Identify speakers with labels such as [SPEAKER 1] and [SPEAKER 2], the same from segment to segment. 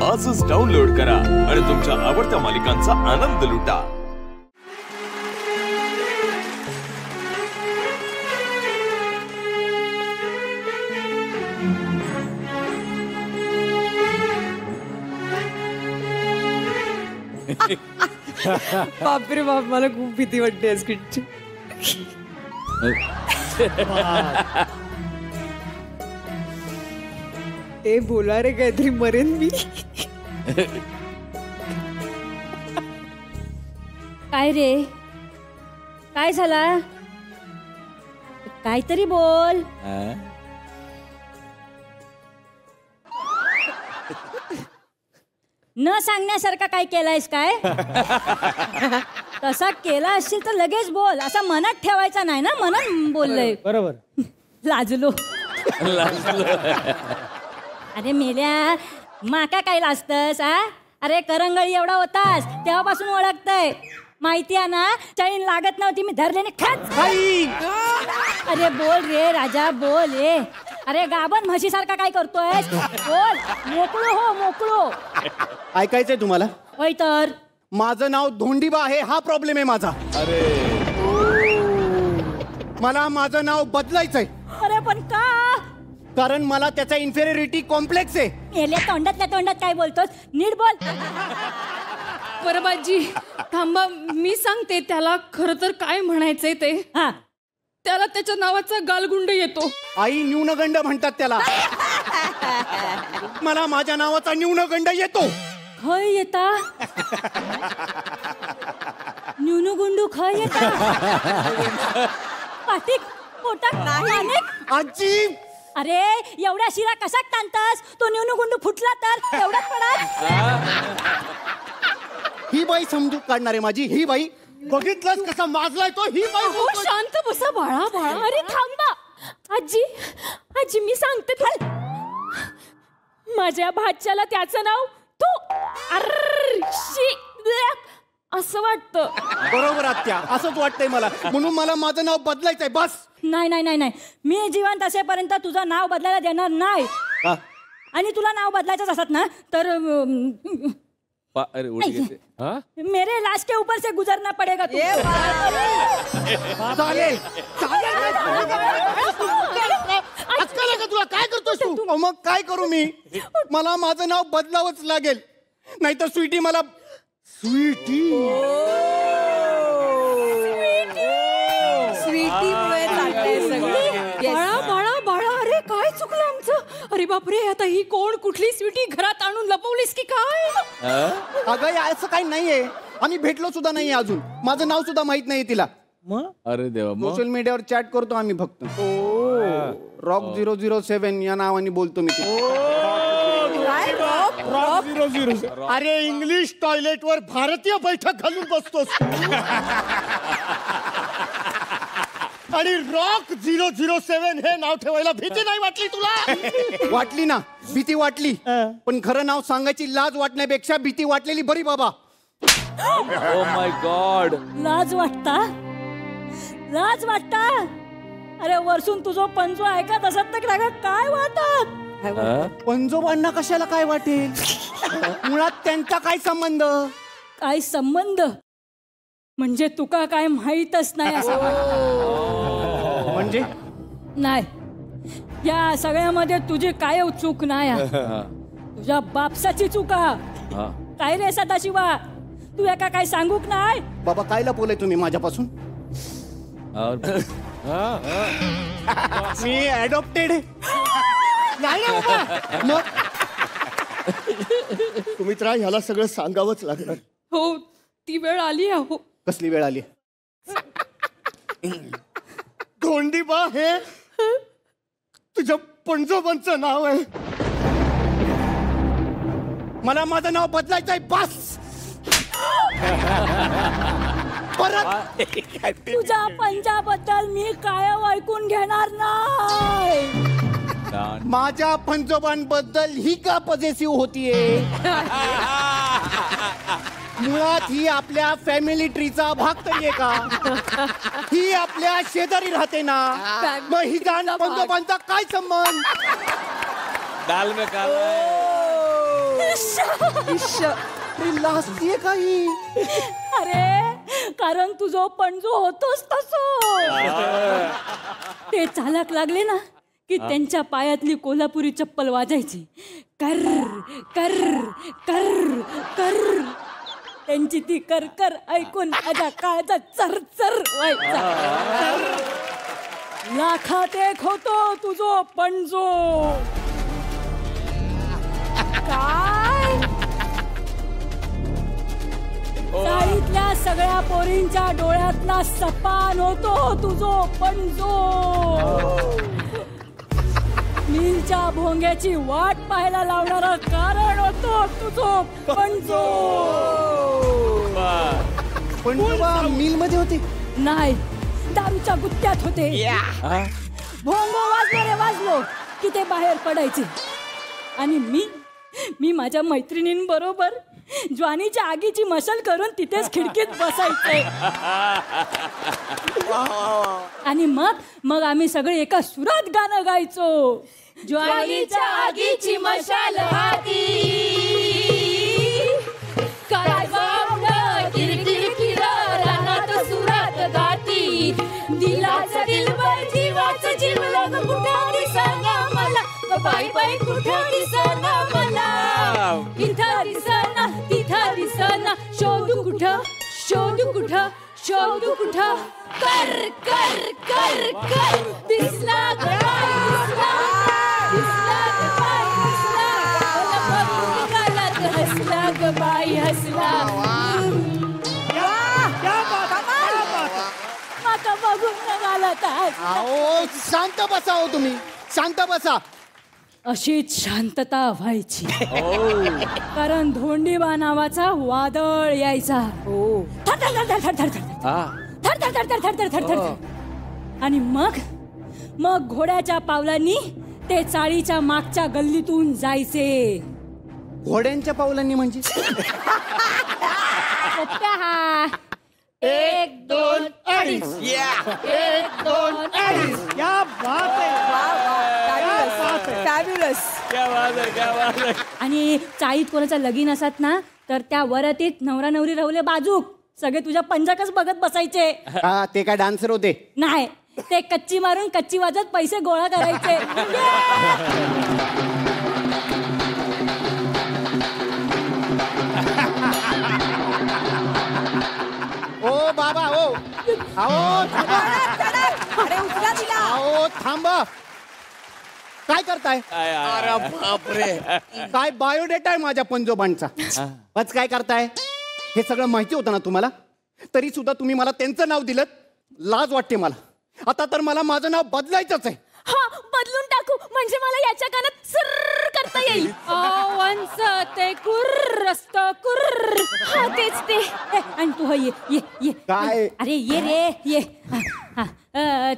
[SPEAKER 1] आजच डाउनलोड करा आणि तुमच्या आवडत्या मालिकांचा आनंद लुटा.
[SPEAKER 2] बापरे बाप, मला खूप भीती वाटते या स्किटची. ते बोला रे काहीतरी, मरेन मी.
[SPEAKER 3] काय रे, काय झाला? काहीतरी बोल. न सांगण्यासारखा काय केलायस काय? तसा केला असशील तर लगेच बोल, असा मनात ठेवायचा नाही ना. म्हणून बोललंय.
[SPEAKER 4] बरोबर.
[SPEAKER 3] लाजलो. अरे मेल्या, माका काय लाजतस? अरे करंगळी एवढा होतास तेव्हापासून ओळखतय, माहिती आहे ना. चैन लागत नव्हती, मी धरलेने खच. अरे बोल रे राजा, बोल रे. अरे गाभण म्हशीसारखा काय करतोय? बोल, मोकळो हो, मोकळो.
[SPEAKER 5] ऐकायचंय तुम्हाला?
[SPEAKER 3] होय तर.
[SPEAKER 5] माझं नाव धोंडीबा आहे, हा प्रॉब्लेम आहे माझा.
[SPEAKER 1] अरे
[SPEAKER 5] मला माझं नाव बदलायचंय.
[SPEAKER 3] अरे पण का?
[SPEAKER 5] कारण मला त्याचा इन्फेरियरिटी कॉम्प्लेक्स आहे.
[SPEAKER 3] मेल्या तोंडातल्या तोंडात काय बोलतोस? नीट बोल.
[SPEAKER 2] बरं बाजी, थांबा, मी सांगते त्याला खरं तर काय म्हणायचंय ते.
[SPEAKER 3] हा,
[SPEAKER 2] त्याला त्याच्या नावाचा गालगुंड येतो.
[SPEAKER 5] आई न्यूनगंड म्हणतात त्याला. मला माझ्या नावाचा न्यूनगंड येतो.
[SPEAKER 3] खय येता? न्यूनुगुंडू खय येता? पाटीक पोटात अनेक.
[SPEAKER 5] आजी,
[SPEAKER 3] अरे एवढ्या शिरा कशात ताणतास? तो न्यूनुगुंडू फुटला तर एवढाच पडा.
[SPEAKER 5] ही बाई समजूत काढणार आहे माझी. ही बाई बघितलंस कसा माजलाय तो. ही बाई
[SPEAKER 2] हो, शांत बसा बाळा, बाळा.
[SPEAKER 3] अरे थांबा.
[SPEAKER 2] आजी, आजी मी सांगते तुला. माझ्या भाच्याला त्याचं नाव तू असं वाटतं.
[SPEAKER 5] बरोबर आत्या, असंच वाटतंय मला. म्हणून मला माझं नाव बदलायचंय बस.
[SPEAKER 3] नाही नाही नाही नाही, मी जिवंत असेपर्यंत तुझं नाव बदलायला देणार नाही. आणि तुला नाव बदलायचंच असत ना तर मेरे लाश के ऊपर से गुजरना पडेगा.
[SPEAKER 5] चालेल तुला काय करतोस तू? मग काय करू मी? मला माझं नाव बदलावंच लागेल, नाहीतर स्वीटी मला स्वीटी
[SPEAKER 2] बाळा बाळा बाळा. अरे काय चुकलं आमचं? अरे बापरे, आता ही कोण, कुठली स्वीटी घरात आणून लपवलीस की काय?
[SPEAKER 5] अगं असं काही नाहीये, आम्ही भेटलो सुद्धा नाहीये अजून. माझं नाव सुद्धा माहित नाहीये तिला.
[SPEAKER 1] अरे देवा,
[SPEAKER 5] सोशल मीडियावर चॅट करतो आम्ही फक्त. रॉक 007 या नावाने बोलतो मी. अरे इंग्लिश टॉयलेट वर भारतीय बैठक घालून बसतोस आणि रॉक 007 हे नाव ठेवायला भीती नाही वाटली तुला? वाटली ना, भीती वाटली. पण खरं नाव सांगायची लाज वाटण्यापेक्षा भीती वाटलेली बरी बाबा.
[SPEAKER 1] Oh my God.
[SPEAKER 3] लाज वाटता? लाज वाटता? अरे वरसून तुझं पंजो ऐकत असत तर काय वाटत?
[SPEAKER 5] पंजोबांना कशाला काय वाटेल? मुळात त्यांचा काय संबंध?
[SPEAKER 3] काय संबंध म्हणजे तुका काय माहीतच नाही असं.
[SPEAKER 5] म्हणजे
[SPEAKER 3] नाही, या सगळ्यामध्ये तुझी काय चूक नाही. तुझ्या बापसाची चुका. काय रे सदाशिवा, तू एका काय सांगूक नाही?
[SPEAKER 5] बाबा काय लपवलंय तुम्ही माझ्यापासून? मी ऍडॉप्टेड नाही ना बाबा. मग तुम्ही तर ह्याला सगळं सांगावंच लागणार.
[SPEAKER 2] हो, ती वेळ आली आहे. हो.
[SPEAKER 5] कसली वेळ आली? धोंडीबा हे तुझ्या पंजोबांचं नाव आहे. मला माझं नाव बदलायचंय बस. परत
[SPEAKER 3] तुझ्या पंजाबद्दल मी काय ऐकून घेणार नाही.
[SPEAKER 5] माझ्या पंजोबांबद्दल ही का पॉझिटिव्ह होतीये? मुळात ही आपल्या फॅमिली ट्रीचा भाग तरी आहे का? ही आपल्या शेजारी राहते ना, मग ही जाण पंजोबांचा काय संबंध?
[SPEAKER 1] दाल में काला है.
[SPEAKER 5] लाजतीये काही?
[SPEAKER 3] अरे कारण तुझो पणजो होतोच तसो. ते चालक लागले ना की त्यांच्या पायातली कोल्हापुरी चप्पल वाजायची. कर कर कर कर. त्यांची ती करकर ऐकून माझ्या काळजा चरचर व्हायचा. लाखात एक होतो तुझो पणजो. काय शाळेतल्या सगळ्या पोरींच्या डोळ्यातला सपान होतो तुझो पणजो. मिलच्या भोंग्याची वाट पाहायला लावणारा कारण होतो तुझो पणजो.
[SPEAKER 5] पणजोबा मिल मध्ये होते?
[SPEAKER 3] नाही, दारूच्या गुत्त्यात होते. भोंगो वाजलो रे वाजलो की ते बाहेर पडायचे. आणि मी माझ्या मैत्रिणींबरोबर ज्वानीच्या आगीची मशाल करून तिथेच खिडकीत बसायचे. आणि मग आम्ही सगळे एका सुरात गाणं गायचो. ज्वानीच्या आगीची मशाल हाती, रानात सुरात गाती. दिलाचं दिलबर जीवाचं जीवलग कुठं दिसना मला. बाई बाई कुठं दिसना मला. इथं दिसना तिथं दिसना. शोधू कुठं शोधू कुठं शोधू कुठं. कर कर कर कर. दिसला ग बाई दिसला. दिसला ग बाई दिसला. हसला ग बाई हसला. माका बघून घालत.
[SPEAKER 5] अहो शांत बसा हो तुम्ही, शांत बसा.
[SPEAKER 3] अशीच शांतता व्हायची. कारण धोंडीबा नावाचा वादळ यायचा. थर थर थर थर थर थर थर थर थर थर थर थर. आणि मग घोड्याच्या पावलांनी ते चाळीच्या मागच्या गल्लीतून जायचे.
[SPEAKER 5] घोड्यांच्या पावलांनी म्हणजे?
[SPEAKER 3] एक दोन अडीच. एक दोन अडीच.
[SPEAKER 5] क्या बात है.
[SPEAKER 3] आणि चाळीत कोणाचा लगीन असत ना तर त्या वरातीत नवरा नवरी राहुले बाजूक सगळे तुझ्या पंजाकच बघत बसायचे.
[SPEAKER 5] ते काय डान्सर होते?
[SPEAKER 3] नाही, ते कच्ची मारून कच्ची वाजत पैसे गोळा करायचे.
[SPEAKER 5] ओ बाबा ओ. अहो थांबा. काय करताय?
[SPEAKER 1] अरे बापरे.
[SPEAKER 5] काय बायोडेटा आहे माझ्या पंजोबांचा. बस काय करताय? हे सगळं माहिती होतं ना तुम्हाला, तरी सुद्धा तुम्ही मला त्यांचं नाव दिलं. लाज वाटते मला. आता तर मला माझं नाव बदलायचंच आहे.
[SPEAKER 3] हा बदलून टाकू म्हणजे मला याच्या कानात सर्र करता येईल. वंस ते कुर्र रस्त कुर्र. हा तेच ते. आणि तू ये ये ये.
[SPEAKER 5] काय?
[SPEAKER 3] अरे ये रे ये.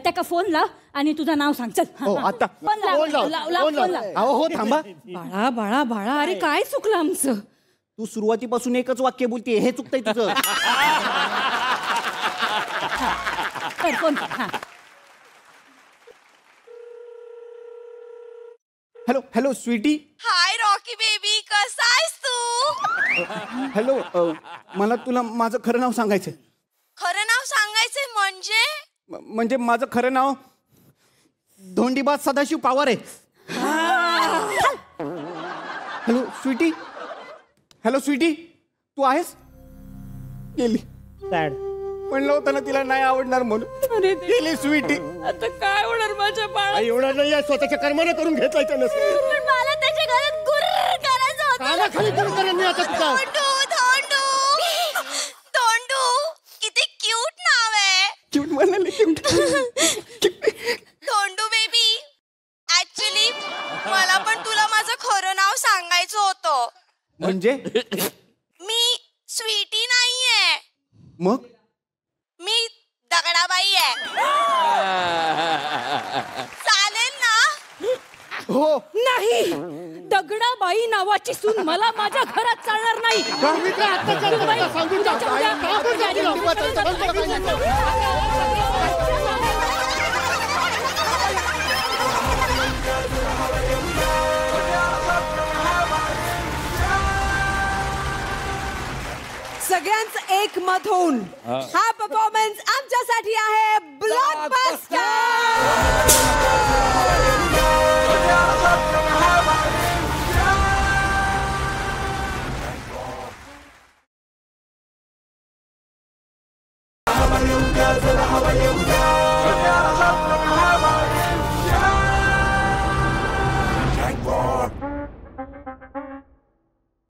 [SPEAKER 3] त्याका फोन लाव आणि तुझं नाव सांग. चल.
[SPEAKER 5] हो आता
[SPEAKER 3] फोन लाव.
[SPEAKER 5] फोन लाव. अहो हो थांबा.
[SPEAKER 2] बाळा बाळा बाळा अरे काय चुकलं आमचं?
[SPEAKER 5] तू सुरुवातीपासून एकच वाक्य बोलते, हे चुकतंय तुझं.
[SPEAKER 3] Phone.
[SPEAKER 5] Hello hello sweetie.
[SPEAKER 4] Hi Rocky baby, कसा आहेस तू?
[SPEAKER 5] हॅलो मला तुला माझं खरं नाव सांगायचं.
[SPEAKER 4] खरं नाव सांगायचंय म्हणजे?
[SPEAKER 5] म्हणजे माझं खरं नाव धोंडीबाज सदाशिव पवार आहे. हॅलो स्वीटी. हॅलो स्वीटी, तू आहेस? गेली. सॅड. म्हणलं होतं ना तिला नाही आवडणार म्हणून.
[SPEAKER 2] अरे
[SPEAKER 5] गेली स्वीटी.
[SPEAKER 2] आता काय होणार माझ्या बाळा?
[SPEAKER 5] एवढं नाही आहे, स्वतःच्या कर्माने करून घेतलायचं नसतं.
[SPEAKER 3] पण मला त्याच्या घरात गुर्र करायचं होतं.
[SPEAKER 5] कानाखाली करून करेन मी आता तुझा.
[SPEAKER 4] धोंडू किती क्यूट नाव आहे.
[SPEAKER 5] क्यूट म्हणाले.
[SPEAKER 4] धोंडू बेबी, ऍक्च्युली मला पण तुला माझं खरं नाव सांगायचं होतं.
[SPEAKER 5] म्हणजे?
[SPEAKER 4] मी स्वीटी नाहीये.
[SPEAKER 5] मग?
[SPEAKER 4] मी दगडाबाई आहे. चालेल ना?
[SPEAKER 5] हो.
[SPEAKER 2] नाही, दगडाबाई नावाची सून मला माझ्या घरात चालणार नाही.
[SPEAKER 6] सगळ्यांचं एक मत होऊन हा परफॉर्मन्स आमच्यासाठी आहे ब्लॉकबस्टर.
[SPEAKER 7] हवा येऊ द्या, जरा हवा येऊ द्या.